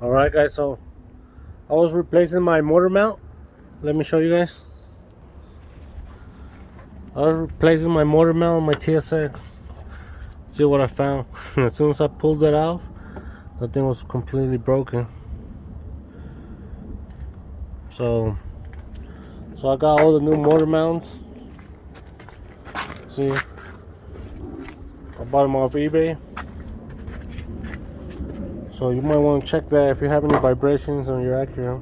Alright guys, so I was replacing my motor mount. Let me show you guys. I was replacing my motor mount on my TSX. See what I found. As soon as I pulled it out, the thing was completely broken. So I got all the new motor mounts. See, I bought them off eBay. So you might want to check that if you have any vibrations on your Acura.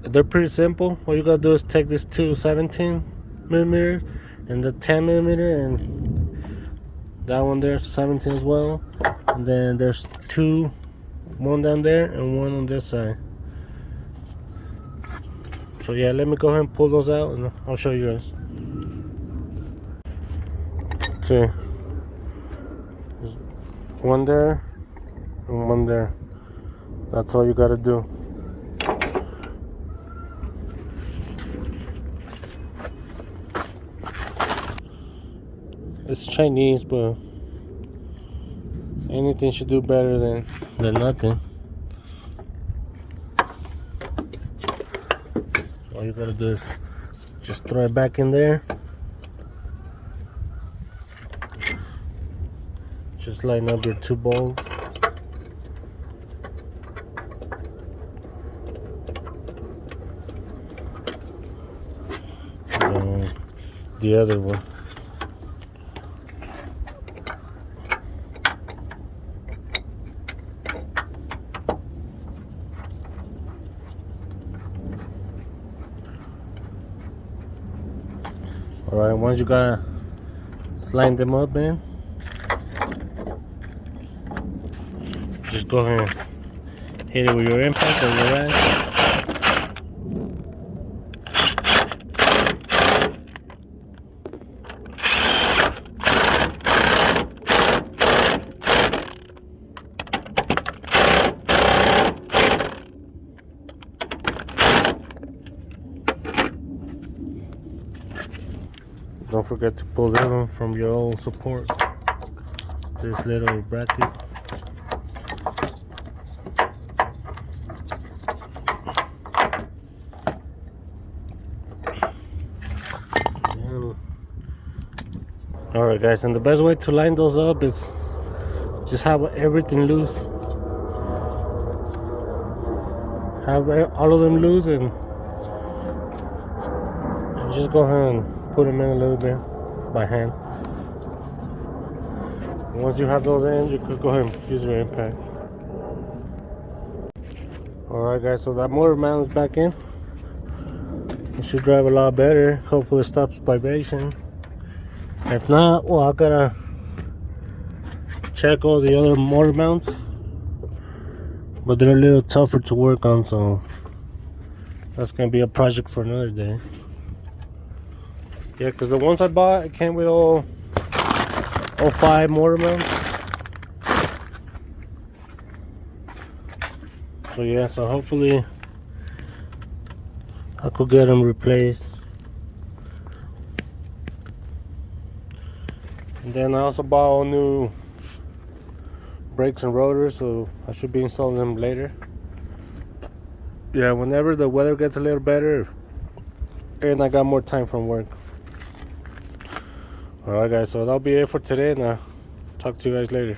They're pretty simple. All you gotta do is take these two 17mm and the 10mm, and that one there's 17 as well. And then there's two, one down there and one on this side. So yeah, let me go ahead and pull those out and I'll show you guys. See, there's one there and one there. That's all you gotta do. It's Chinese, but anything should do better than nothing. All you gotta do is just throw it back in there. Just line up your two bolts. And then the other one. Alright, once you gotta line them up in, just go ahead and hit it with your impact or your rag. Don't forget to pull this one from your old support, this little bracket. Alright guys, and the best way to line those up is just have everything loose. Have all of them loose and just go ahead and put them in a little bit by hand. Once you have those in, you could go ahead and use your impact. Alright guys, so that motor mount is back in. It should drive a lot better. Hopefully it stops vibration. If not, well, I gotta check all the other motor mounts, but they're a little tougher to work on, so that's gonna be a project for another day. Yeah, because the ones I bought, it came with all 5 motor mounts. So yeah, so hopefully I could get them replaced. And then I also bought all new brakes and rotors, so I should be installing them later. Yeah, whenever the weather gets a little better and I got more time from work. Alright guys, so that'll be it for today, and I'll talk to you guys later.